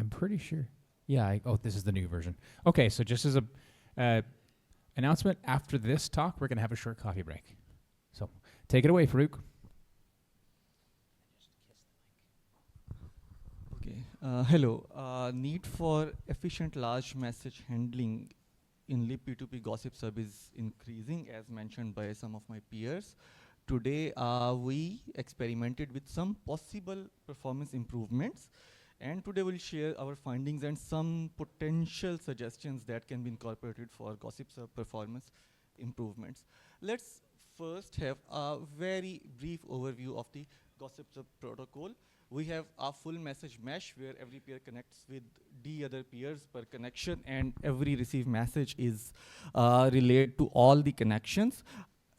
I'm pretty sure. Yeah. Oh, this is the new version. Okay, so just as a announcement, after this talk, we're going to have a short coffee break. So take it away, Farooq. Okay. Hello. Need for efficient large message handling in libp2p GossipSub is increasing, as mentioned by some of my peers. Today, we experimented with some possible performance improvements, and today we'll share our findings and some potential suggestions that can be incorporated for GossipSub performance improvements. Let's first have a very brief overview of the GossipSub protocol. We have a full message mesh where every peer connects with the other peers per connection, and every received message is relayed to all the connections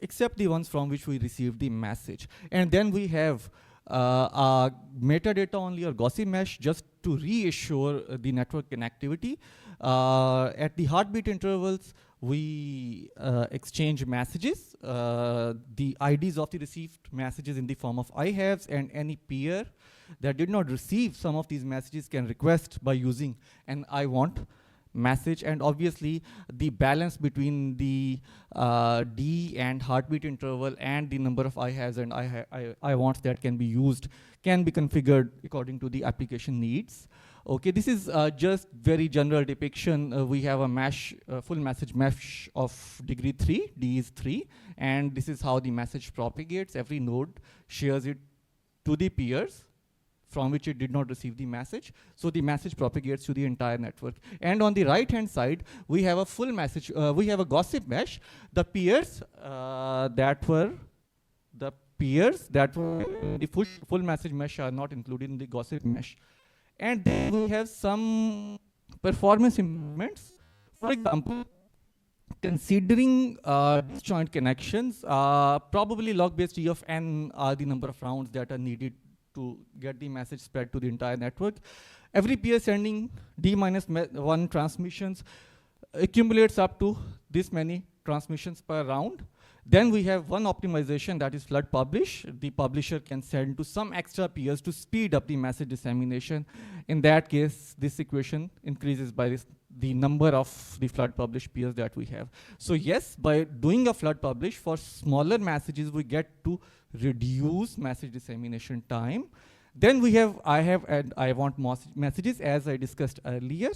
except the ones from which we received the message. And then we have a metadata only or gossip mesh just to reassure the network connectivity. At the heartbeat intervals, we exchange messages, the IDs of the received messages in the form of I haves, and any peer that did not receive some of these messages can request by using an I want message. And obviously the balance between the D and heartbeat interval and the number of I haves and I wants that can be used can be configured according to the application needs. Okay, this is just very general depiction. We have a mesh, full message mesh of degree 3, D is 3, and this is how the message propagates. Every node shares it to the peers from which it did not receive the message. So the message propagates to the entire network. And on the right-hand side, we have a full message, we have a gossip mesh. The peers that were in the full message mesh are not included in the gossip mesh. And then we have some performance improvements. For example, considering disjoint connections, probably log-based E of n are the number of rounds that are needed to get the message spread to the entire network. Every peer sending D-1 transmissions accumulates up to this many transmissions per round. Then we have one optimization, that is flood publish. The publisher can send to some extra peers to speed up the message dissemination. In that case, this equation increases by the number of the flood publish peers that we have. So yes, by doing a flood publish for smaller messages, we get to reduce message dissemination time. Then we have I have and I want messages, as I discussed earlier.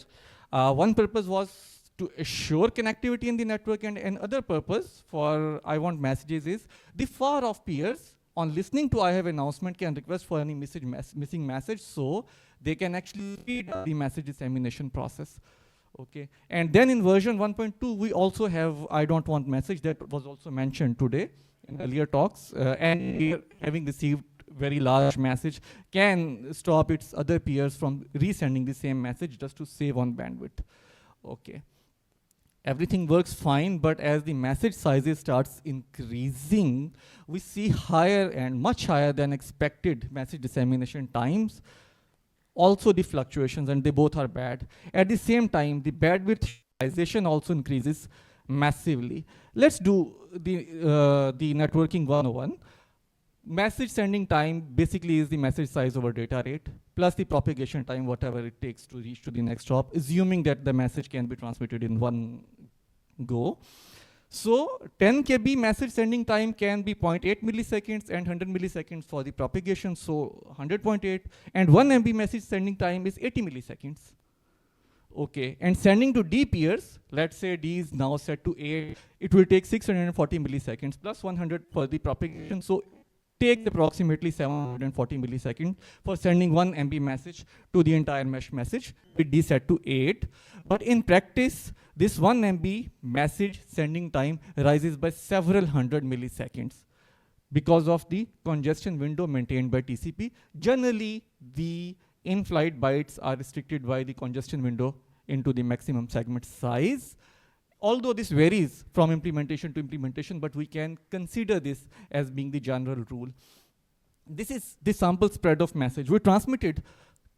One purpose was to assure connectivity in the network, and another purpose for I want messages is the far off peers on listening to I have announcement can request for any missing message, so they can actually speed up the message dissemination process. Okay, and then in version 1.2, we also have I don't want message that was also mentioned today in earlier talks, and here, having received very large message can stop its other peers from resending the same message just to save on bandwidth. Okay. Everything works fine, but as the message sizes starts increasing, we see higher and much higher than expected message dissemination times. Also the fluctuations, and they both are bad. At the same time, the bandwidth utilization also increases massively. Let's do the networking 101. Message sending time basically is the message size over data rate, plus the propagation time, whatever it takes to reach to the next hop, assuming that the message can be transmitted in one go. So 10 KB message sending time can be 0.8 milliseconds and 100 milliseconds for the propagation, so 100.8, and 1 MB message sending time is 80 milliseconds. Okay, and sending to D peers, let's say D is now set to 8, it will take 640 milliseconds plus 100 for the propagation, so takes approximately 740 milliseconds for sending 1 MB message to the entire mesh message with D set to 8. But in practice, this 1 MB message sending time rises by several hundred milliseconds because of the congestion window maintained by TCP. Generally, the in-flight bytes are restricted by the congestion window into the maximum segment size. Although this varies from implementation to implementation, but we can consider this as being the general rule. This is the sample spread of message. We transmitted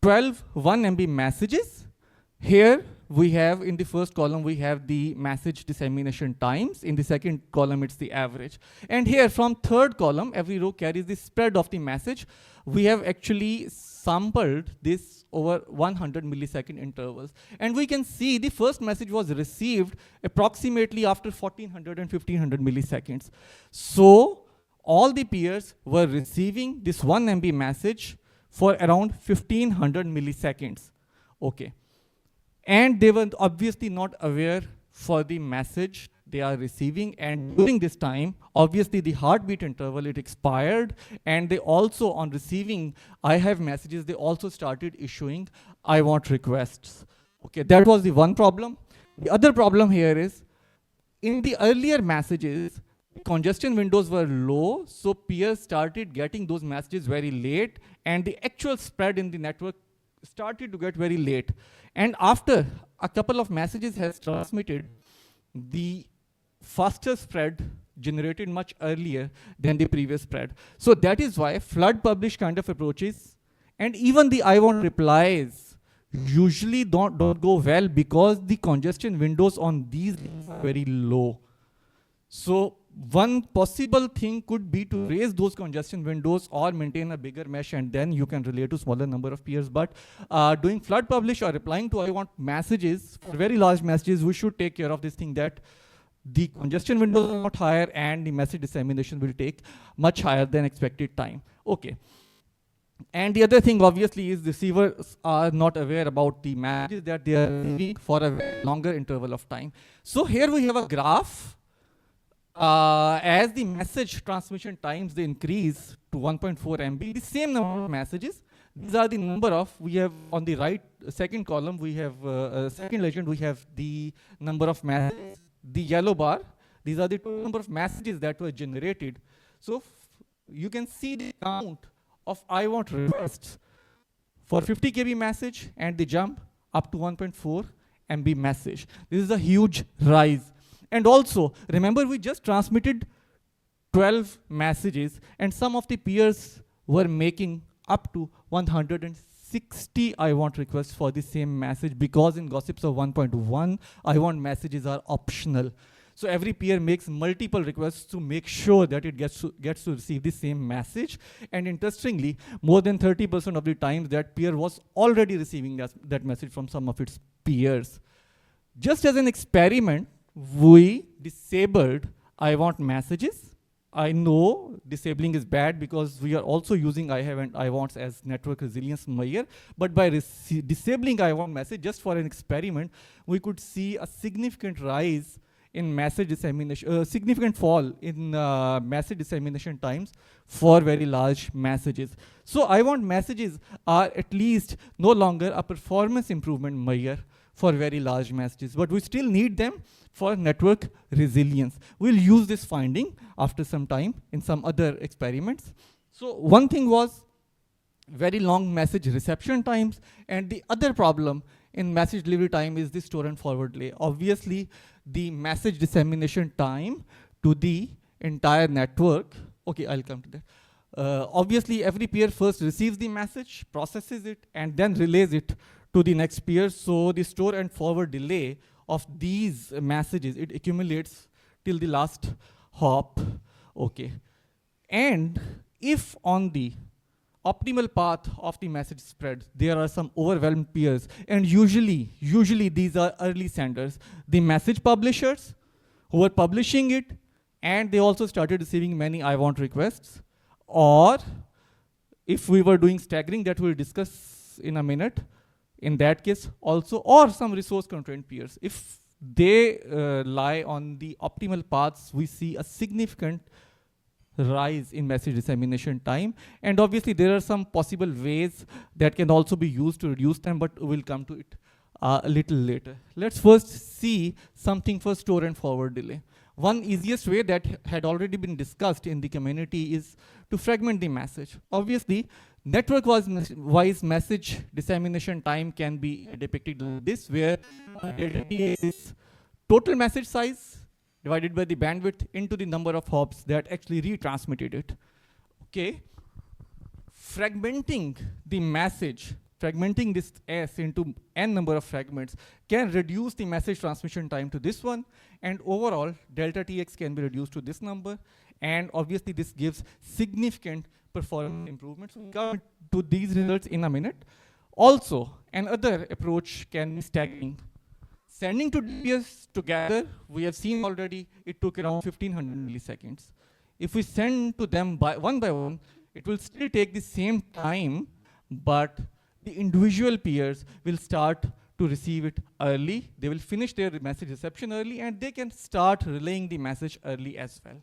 12 1 MB messages. Here we have in the first column, we have the message dissemination times. In the second column, it's the average. And here from third column, every row carries the spread of the message. We have actually sampled this over 100 millisecond intervals. And we can see the first message was received approximately after 1400 and 1500 milliseconds. So all the peers were receiving this 1 MB message for around 1500 milliseconds. Okay. And they were obviously not aware for the message they are receiving. And during this time, obviously the heartbeat interval, it expired. And they also, on receiving I have messages, they also started issuing I want requests. Okay, that was the one problem. The other problem here is, in the earlier messages, congestion windows were low, so peers started getting those messages very late, and the actual spread in the network started to get very late. And after a couple of messages has transmitted, the faster spread generated much earlier than the previous spread. So that is why flood publish kind of approaches, and even the I want replies usually don't go well, because the congestion windows on these are very low. So one possible thing could be to raise those congestion windows or maintain a bigger mesh, and then you can relate to smaller number of peers. But doing flood publish or replying to I want messages for very large messages, we should take care of this thing that the congestion windows are not higher and the message dissemination will take much higher than expected time. Okay. And the other thing obviously is receivers are not aware about the messages that they are receiving for a longer interval of time. So here we have a graph. As the message transmission times, they increase to 1.4 MB, the same number of messages. These are the number of, we have on the right second column, we have second legend, we have the number of messages. The yellow bar, these are the total number of messages that were generated. So you can see the count of I want requests for 50 KB message and the jump up to 1.4 MB message. This is a huge rise. And also, remember we just transmitted 12 messages, and some of the peers were making up to 160 I want requests for the same message, because in GossipSub 1.1, I want messages are optional. So every peer makes multiple requests to make sure that it gets to receive the same message. And interestingly, more than 30% of the times that peer was already receiving that message from some of its peers. Just as an experiment, we disabled I want messages. I know disabling is bad because we are also using I have and I wants as network resilience measure, but by disabling I want message just for an experiment, we could see a significant rise in message dissemination, significant fall in message dissemination times for very large messages. So I want messages are at least no longer a performance improvement measure for very large messages, but we still need them for network resilience. We'll use this finding after some time in some other experiments. So one thing was very long message reception times, and the other problem in message delivery time is the store and forward delay. Obviously, the message dissemination time to the entire network, okay, I'll come to that. Obviously, every peer first receives the message, processes it, and then relays it to the next peer. So the store and forward delay of these messages, it accumulates till the last hop, okay. And if on the optimal path of the message spread, there are some overwhelmed peers, and usually these are early senders, the message publishers who are publishing it, and they also started receiving many I want requests. Or if we were doing staggering, that we'll discuss in a minute, in that case also, or some resource constrained peers. If they lie on the optimal paths, we see a significant rise in message dissemination time. And obviously there are some possible ways that can also be used to reduce them, but we'll come to it a little later. Let's first see something for store and forward delay. One easiest way that had already been discussed in the community is to fragment the message. Obviously, network-wise message dissemination time can be depicted like this, where delta T is total message size divided by the bandwidth into the number of hops that actually retransmitted it. Okay. Fragmenting the message fragmenting this S into n number of fragments can reduce the message transmission time to this one, and overall delta Tx can be reduced to this number, and obviously this gives significant performance improvements. We'll come to these results in a minute. Also, another approach can be staggering. Sending two DPS together, we have seen already, it took around 1500 milliseconds. If we send to them by one, it will still take the same time, but the individual peers will start to receive it early. They will finish their message reception early, and they can start relaying the message early as well.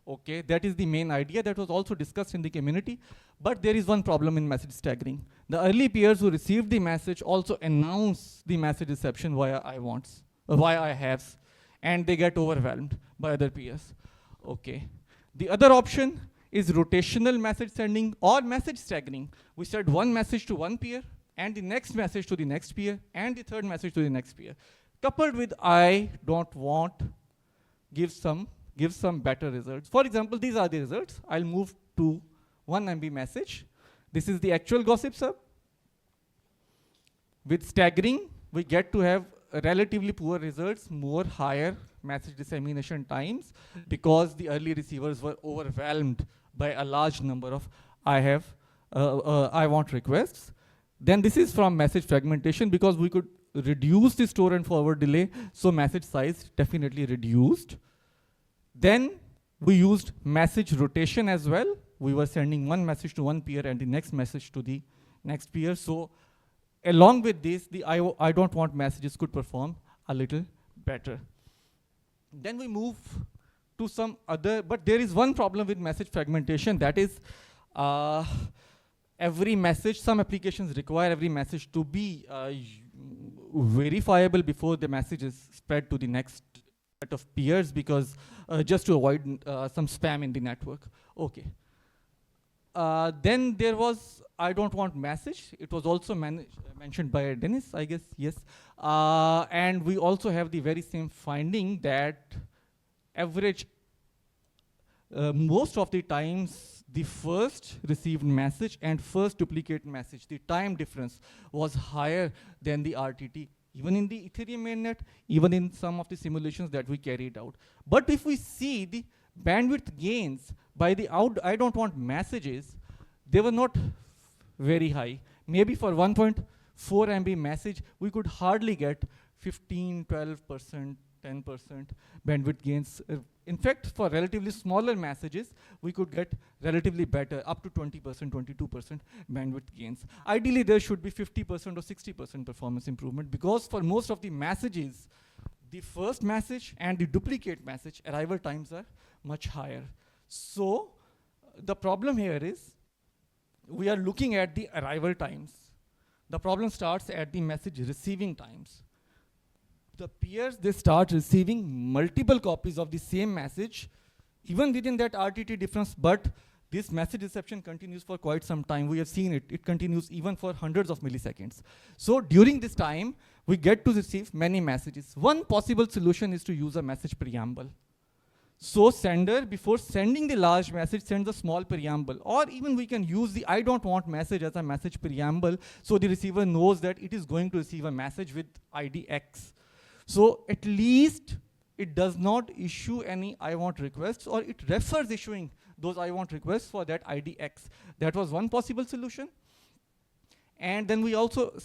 Okay, that is the main idea that was also discussed in the community. But there is one problem in message staggering. The early peers who received the message also announce the message reception via via I haves, and they get overwhelmed by other peers. Okay. The other option is rotational message sending or message staggering. We send one message to one peer, and the next message to the next peer, and the third message to the next peer. Coupled with I don't want gives some better results. For example, these are the results. I'll move to 1 MB message. This is the actual GossipSub. With staggering, we get to have relatively poor results, more higher message dissemination times, because the early receivers were overwhelmed by a large number of I want requests. Then this is from message fragmentation, because we could reduce the store and forward delay, so message size definitely reduced. Then we used message rotation as well. We were sending one message to one peer and the next message to the next peer. So along with this, the I don't want messages could perform a little better. Then we move to some other, but there is one problem with message fragmentation, that is every message, some applications require every message to be verifiable before the message is spread to the next set of peers, because just to avoid some spam in the network. Okay. Then there was I don't want message. It was also mentioned by Dennis, I guess, yes. And we also have the very same finding that average, most of the times, the first received message and first duplicate message, the time difference was higher than the RTT, even in the Ethereum mainnet, even in some of the simulations that we carried out. But if we see the bandwidth gains by the I don't want messages, they were not very high. Maybe for 1.4 MB message, we could hardly get 15, 12%, 10% bandwidth gains. In fact, for relatively smaller messages, we could get relatively better, up to 20%, 22% bandwidth gains. Ideally, there should be 50% or 60% performance improvement, because for most of the messages, the first message and the duplicate message arrival times are much higher. So the problem here is we are looking at the arrival times. The problem starts at the message receiving times. The peers, they start receiving multiple copies of the same message, even within that RTT difference, but this message reception continues for quite some time. We have seen it. It continues even for hundreds of milliseconds. So during this time, we get to receive many messages. One possible solution is to use a message preamble. So sender, before sending the large message, sends a small preamble. Or even we can use the I don't want message as a message preamble, so the receiver knows that it is going to receive a message with ID X. So at least it does not issue any I want requests, or it refers issuing those I want requests for that ID X. That was one possible solution. And then we also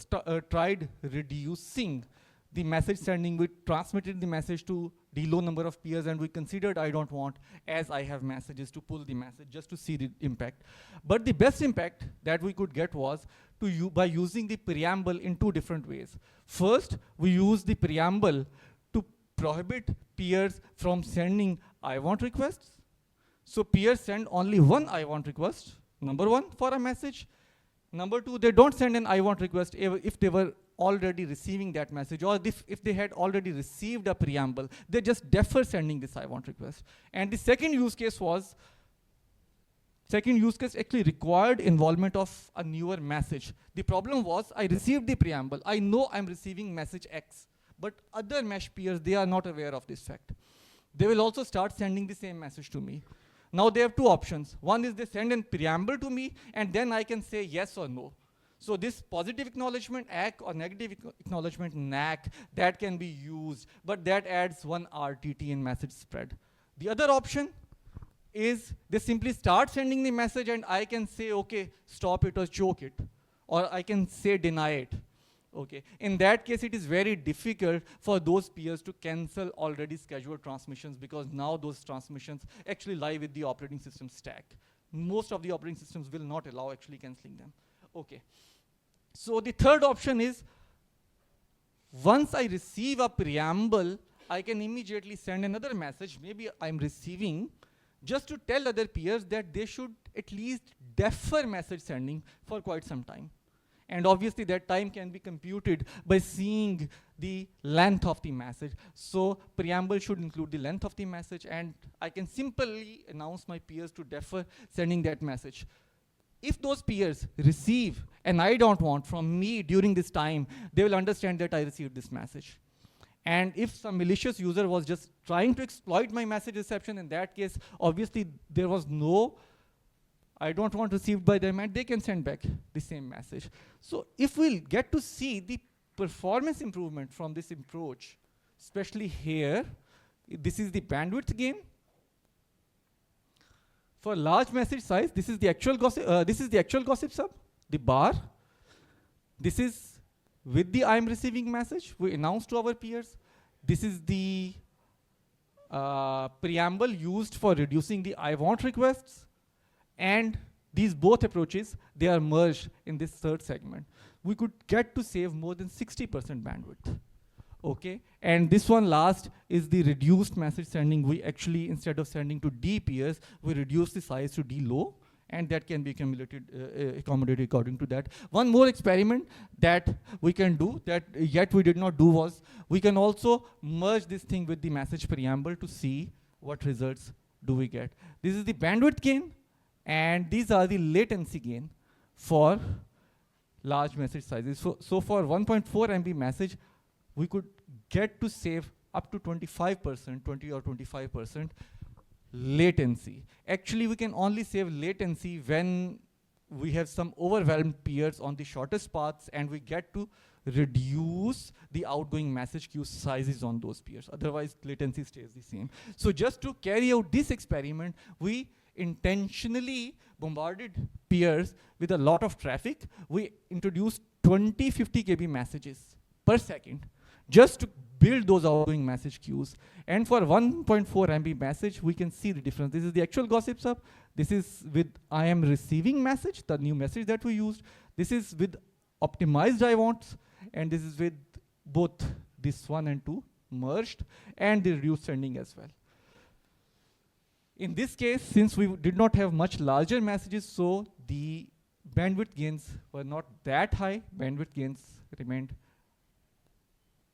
tried reducing the message sending. We transmitted the message to the low number of peers, and we considered I don't want as I have messages to pull the message just to see the impact. But the best impact that we could get was by using the preamble in two different ways. First, we use the preamble to prohibit peers from sending I want requests. So peers send only one I want request, number one, for a message. Number two, they don't send an I want request if they were already receiving that message, or if they had already received a preamble, they just defer sending this I want request. And the second use case actually required involvement of a newer message. The problem was I received the preamble. I know I'm receiving message X, but other mesh peers, they are not aware of this fact. They will also start sending the same message to me. Now they have two options. One is they send a preamble to me, and then I can say yes or no. So this positive acknowledgement ACK or negative acknowledgement NAC, that can be used, but that adds one RTT in message spread. The other option is they simply start sending the message and I can say, okay, stop it or choke it. Or I can say deny it. Okay. In that case, it is very difficult for those peers to cancel already scheduled transmissions, because now those transmissions actually lie with the operating system stack. Most of the operating systems will not allow actually canceling them. Okay. So the third option is, once I receive a preamble, I can immediately send another message. Maybe I'm receiving, just to tell other peers that they should at least defer message sending for quite some time. And obviously that time can be computed by seeing the length of the message. So preamble should include the length of the message, and I can simply announce my peers to defer sending that message. If those peers receive an I don't want from me during this time, they will understand that I received this message. And if some malicious user was just trying to exploit my message reception, in that case, obviously there was no I don't want received by them, and they can send back the same message. So if we'll get to see the performance improvement from this approach, especially here, this is the bandwidth gain. For large message size, this is the actual GossipSub, the bar. This is with the I'm receiving message we announce to our peers. This is the preamble used for reducing the I want requests. And these both approaches, they are merged in this third segment. We could get to save more than 60% bandwidth. Okay, and this one last is the reduced message sending. We actually, instead of sending to D peers, we reduce the size to D low, and that can be accommodated according to that. One more experiment that we can do that yet we did not do was, we can also merge this thing with the message preamble to see what results do we get. This is the bandwidth gain, and these are the latency gain for large message sizes. So for 1.4 MB message, we could get to save up to 25%, 20 or 25% latency. Actually, we can only save latency when we have some overwhelmed peers on the shortest paths, and we get to reduce the outgoing message queue sizes on those peers. Otherwise, latency stays the same. So just to carry out this experiment, we intentionally bombarded peers with a lot of traffic. We introduced 20 50 KB messages per second just to build those outgoing message queues. And for 1.4 MB message, we can see the difference. This is the actual GossipSub. This is with I am receiving message, the new message that we used. This is with optimized I wants, and this is with both this 1 and 2 merged, and the reduced sending as well. In this case, since we did not have much larger messages, so the bandwidth gains were not that high. Bandwidth gains remained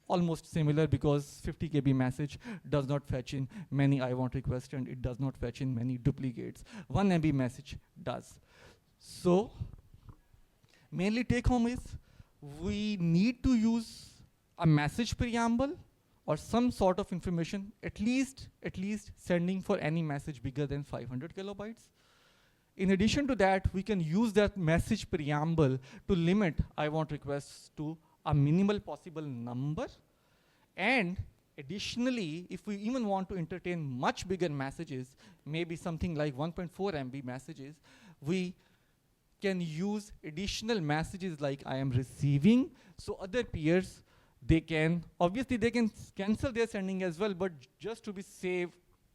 almost similar, because 50 KB message does not fetch in many I want requests, and it does not fetch in many duplicates. 1 MB message does. So mainly take home is, we need to use a message preamble or some sort of information, at least sending for any message bigger than 500 kilobytes. In addition to that, we can use that message preamble to limit I want requests to a minimal possible number. And additionally, if we even want to entertain much bigger messages, maybe something like 1.4 MB messages, we can use additional messages like I am receiving. So other peers, they can, obviously they can cancel their sending as well, but just to be safe,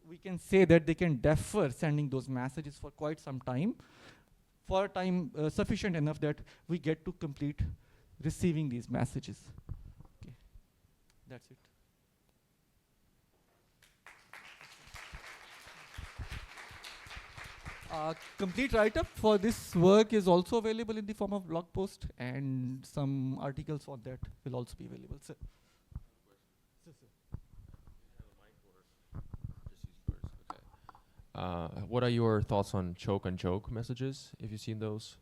we can say that they can defer sending those messages for quite some time, for time sufficient enough that we get to complete receiving these messages. Okay, that's it. Complete write-up for this work is also available in the form of blog post, and some articles on that will also be available. Sir. What are your thoughts on choke and joke messages, if you've seen those?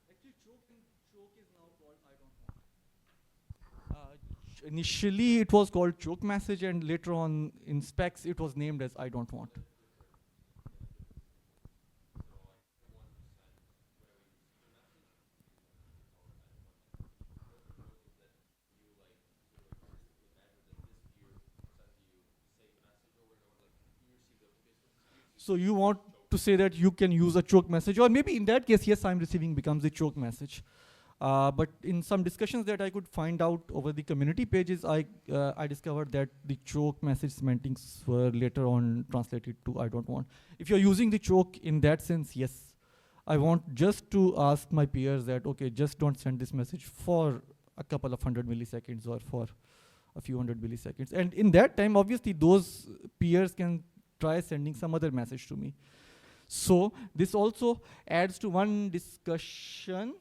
Actually, choke is now called I don't want. Initially, it was called choke message, and later on in specs, it was named as I don't want. So you want to say that you can use a choke message, or maybe in that case, yes, I'm receiving becomes a choke message. But in some discussions that I could find out over the community pages, I discovered that the choke message semantics were later on translated to I don't want. If you're using the choke in that sense, yes, I want just to ask my peers that, okay, just don't send this message for a couple of 100 milliseconds or for a few hundred milliseconds. And in that time, obviously, those peers can try sending some other message to me. So this also adds to one discussion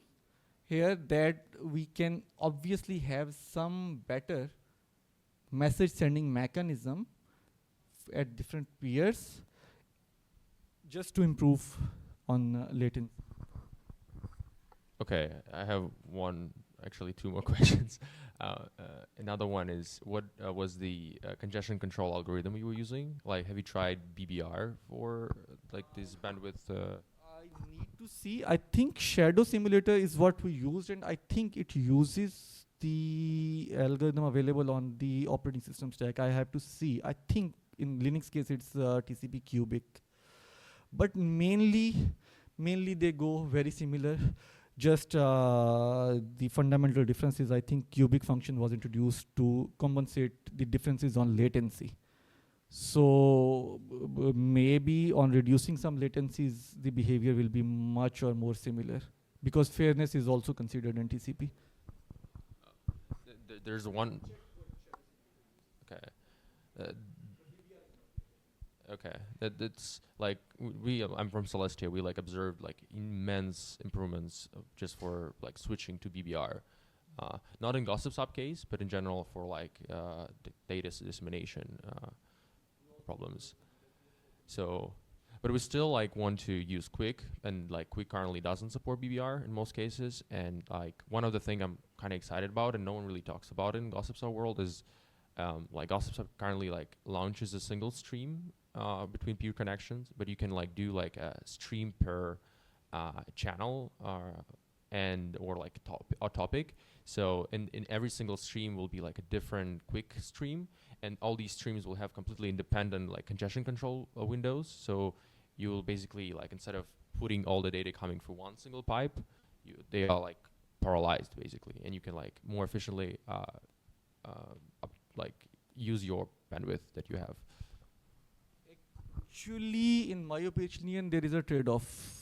here that we can obviously have some better message sending mechanism at different peers just to improve on latency. Okay, I have actually two more questions. Another one is, what was the congestion control algorithm you were using? Like, have you tried BBR for like this bandwidth? I need to see. I think Shadow Simulator is what we used, and I think it uses the algorithm available on the operating system stack. I have to see. I think in Linux case it's TCP cubic, but mainly they go very similar. Just the fundamental difference is I think cubic function was introduced to compensate the differences on latency. So maybe on reducing some latencies, the behavior will be much or more similar, because fairness is also considered in TCP. There's one. Okay. Okay. That's like I'm from Celestia. We like observed like immense improvements just for like switching to BBR. Not in GossipSub case, but in general for like data dissemination problems. So, but we still like want to use Quick, and like Quick currently doesn't support BBR in most cases. And like one of the thing I'm kind of excited about, and no one really talks about in GossipSub world, is like GossipSub currently like launches a single stream between peer connections, but you can like do like a stream per channel or like a topic. So in every single stream will be like a different Quick stream, and all these streams will have completely independent like congestion control windows. So you will basically like, instead of putting all the data coming through one single pipe, they are like parallelized basically, and you can like more efficiently like use your bandwidth that you have. Actually, in my opinion, there is a trade-off.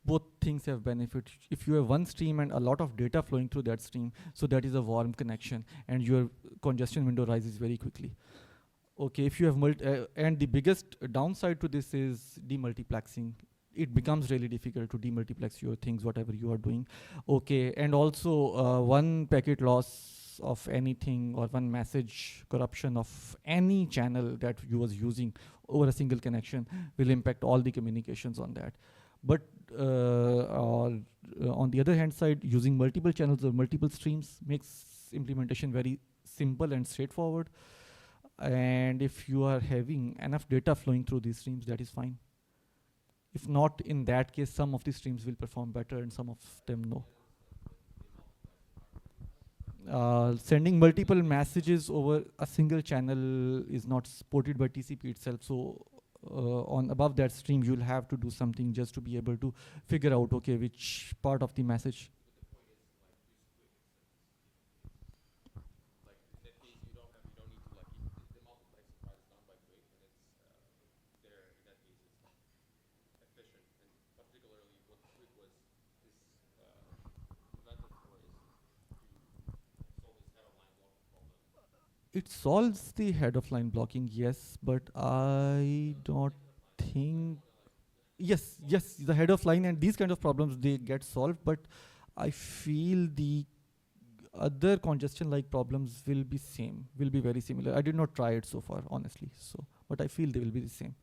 Both things have benefit. If you have one stream and a lot of data flowing through that stream, so that is a warm connection, and your congestion window rises very quickly. Okay, if you have and the biggest downside to this is demultiplexing. It becomes really difficult to demultiplex your things, whatever you are doing. Okay, and also one packet loss of anything, or one message corruption of any channel that you was using over a single connection will impact all the communications on that. But on the other hand side, using multiple channels or multiple streams makes implementation very simple and straightforward. And if you are having enough data flowing through these streams, that is fine. If not, in that case, some of the streams will perform better and some of them no. Sending multiple messages over a single channel is not supported by TCP itself. So on above that stream, you'll have to do something just to be able to figure out, okay, which part of the message. It solves the head of line blocking, yes, but I don't think. Yes, the head of line and these kind of problems, they get solved, but I feel the other congestion like problems will be very similar. I did not try it so far, honestly, so but I feel they will be the same.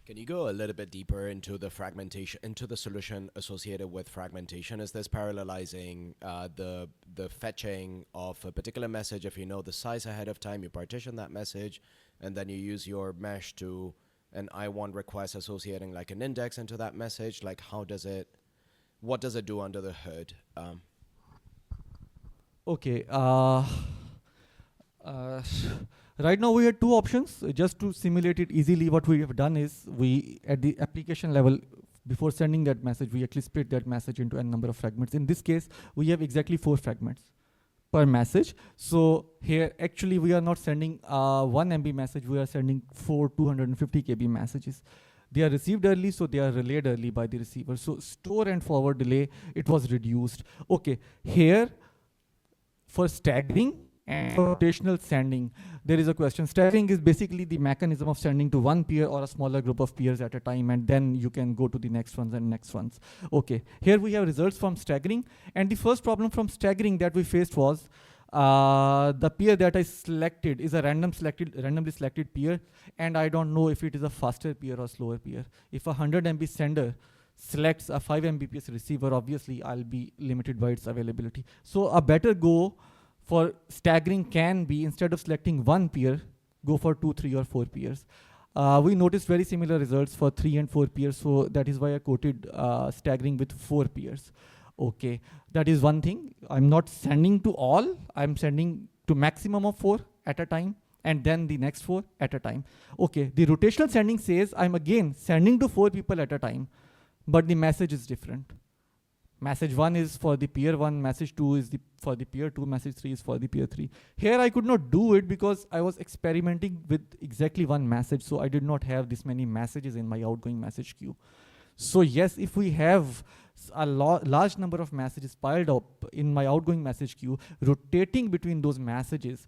Can you go a little bit deeper into the fragmentation, into the solution associated with fragmentation? Is this parallelizing the fetching of a particular message? If you know the size ahead of time, you partition that message, and then you use your mesh to an I1 request associating like an index into that message. Like, what does it do under the hood? Okay. Uh, right now we had two options. Just to simulate it easily, what we have done is we, at the application level, before sending that message, we actually split that message into n number of fragments. In this case, we have exactly 4 fragments per message. So here, actually, we are not sending 1 MB message. We are sending 4 250 KB messages. They are received early, so they are relayed early by the receiver. So store and forward delay, it was reduced. Okay, here, for staggering and for rotational sending, there is a question. Staggering is basically the mechanism of sending to one peer or a smaller group of peers at a time, and then you can go to the next ones and next ones. Okay, here we have results from staggering, and the first problem from staggering that we faced was the peer that I selected is a randomly selected peer, and I don't know if it is a faster peer or slower peer. If a 100 MB sender selects a 5 Mbps receiver, obviously I'll be limited by its availability. So a better go for staggering can be, instead of selecting one peer, go for 2, 3, or 4 peers. We noticed very similar results for 3 and 4 peers, so that is why I quoted staggering with 4 peers. Okay, that is one thing. I'm not sending to all, I'm sending to maximum of 4 at a time, and then the next 4 at a time. Okay, the rotational sending says I'm again sending to 4 people at a time, but the message is different. Message 1 is for the peer 1, message 2 is for the peer 2, message 3 is for the peer 3. Here I could not do it because I was experimenting with exactly one message, so I did not have this many messages in my outgoing message queue. So yes, if we have a large number of messages piled up in my outgoing message queue, rotating between those messages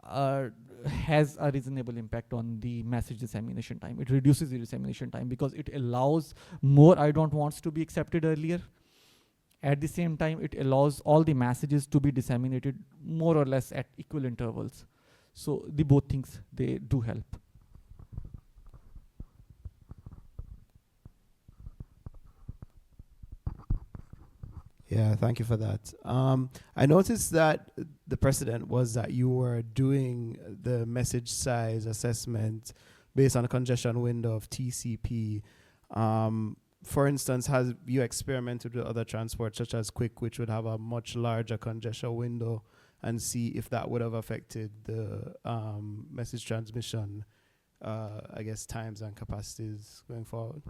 has a reasonable impact on the message dissemination time. It reduces the dissemination time because it allows more I don't wants to be accepted earlier. At the same time, it allows all the messages to be disseminated more or less at equal intervals. So the both things, they do help. Yeah, thank you for that. I noticed that the precedent was that you were doing the message size assessment based on a congestion window of TCP. For instance, have you experimented with other transports such as Quick, which would have a much larger congestion window, and see if that would have affected the message transmission, I guess, times and capacities going forward?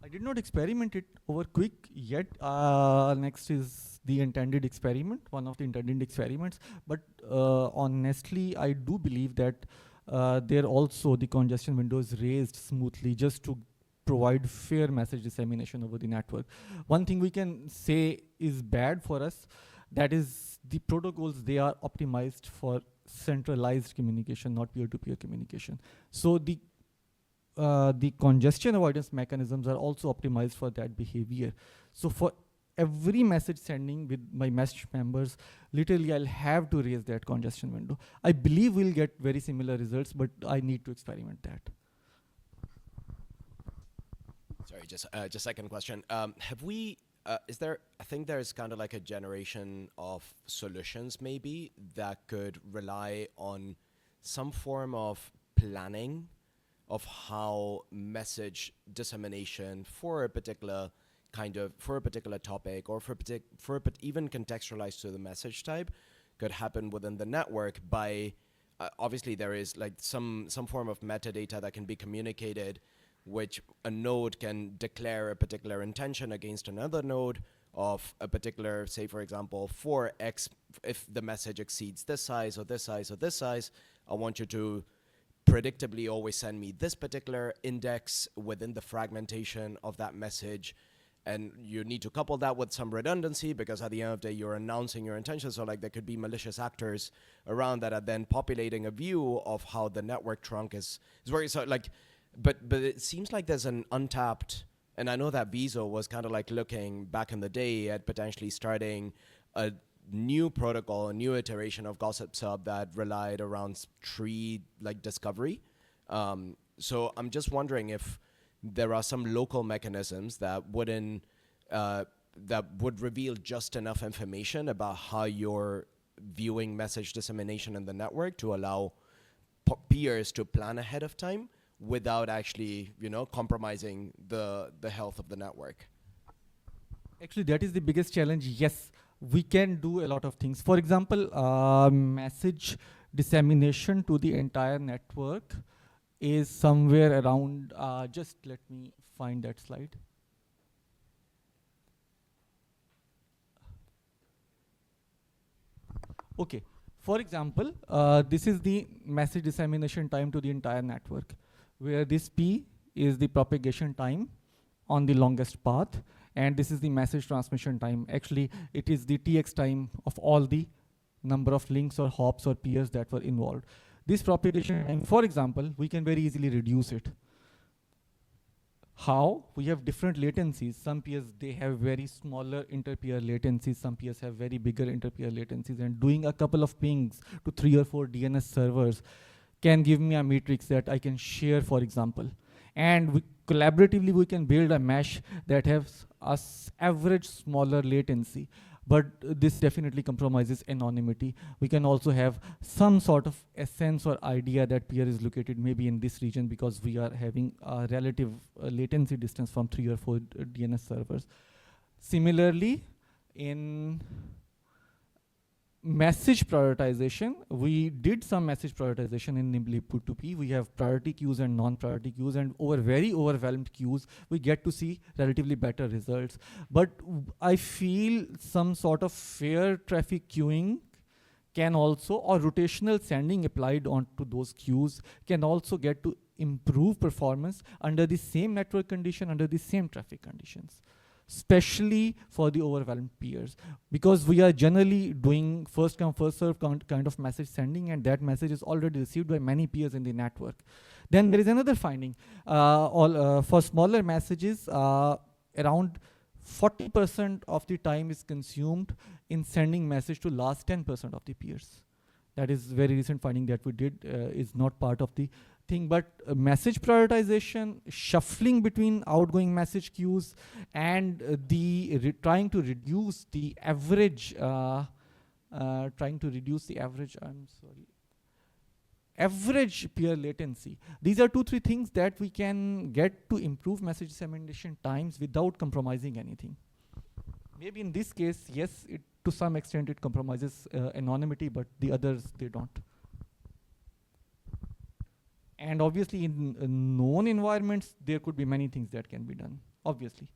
I did not experiment it over Quick yet. Next is the intended experiment, one of the intended experiments. But honestly, I do believe that there also the congestion window is raised smoothly just to provide fair message dissemination over the network. One thing we can say is bad for us, that is the protocols, they are optimized for centralized communication, not peer-to-peer communication. So the congestion avoidance mechanisms are also optimized for that behavior. So for every message sending with my message members, literally I'll have to raise that congestion window. I believe we'll get very similar results, but I need to experiment that. Sorry, just second question. Have we? Is there? I think there's kind of like a generation of solutions maybe that could rely on some form of planning of how message dissemination for a particular topic or even contextualized to the message type could happen within the network by obviously there is like some form of metadata that can be communicated, which a node can declare a particular intention against another node of a particular, say for example, for X, if the message exceeds this size or this size or this size, I want you to predictably always send me this particular index within the fragmentation of that message. And you need to couple that with some redundancy because at the end of the day, you're announcing your intentions. So like there could be malicious actors around that are then populating a view of how the network trunk is working. So like, but it seems like there's an untapped, and I know that Viso was kind of like looking back in the day at potentially starting a new protocol, a new iteration of GossipSub that relied around tree like discovery. So I'm just wondering if there are some local mechanisms that wouldn't that would reveal just enough information about how you're viewing message dissemination in the network to allow peers to plan ahead of time without actually, compromising the health of the network. Actually, that is the biggest challenge. Yes, we can do a lot of things. For example, message dissemination to the entire network is somewhere around, just let me find that slide. Okay, for example, this is the message dissemination time to the entire network, where this P is the propagation time on the longest path, and this is the message transmission time. Actually, it is the TX time of all the number of links or hops or peers that were involved. This propagation time, for example, we can very easily reduce it. How? We have different latencies. Some peers, they have very smaller inter-peer latencies. Some peers have very bigger inter-peer latencies. And doing a couple of pings to 3 or 4 DNS servers can give me a matrix that I can share, for example. And collaboratively, we can build a mesh that has average smaller latency. But this definitely compromises anonymity. We can also have some sort of a sense or idea that peer is located maybe in this region because we are having a relative latency distance from 3 or 4 DNS servers. Similarly, in message prioritization, we did some message prioritization in Nimbly P2P. We have priority queues and non-priority queues, and over very overwhelmed queues, we get to see relatively better results. But I feel some sort of fair traffic queuing can also, or rotational sending applied onto those queues, can also get to improve performance under the same network condition, under the same traffic conditions, especially for the overwhelmed peers, because we are generally doing first come first serve kind of message sending, and that message is already received by many peers in the network. Then there is another finding. For smaller messages, around 40% of the time is consumed in sending message to last 10% of the peers. That is very recent finding that we did, is not part of the thing, but message prioritization, shuffling between outgoing message queues, and trying to reduce the average, average peer latency. These are 2-3 things that we can get to improve message dissemination times without compromising anything. Maybe in this case, yes, to some extent it compromises anonymity, but the others, they don't. And obviously in known environments, there could be many things that can be done, obviously.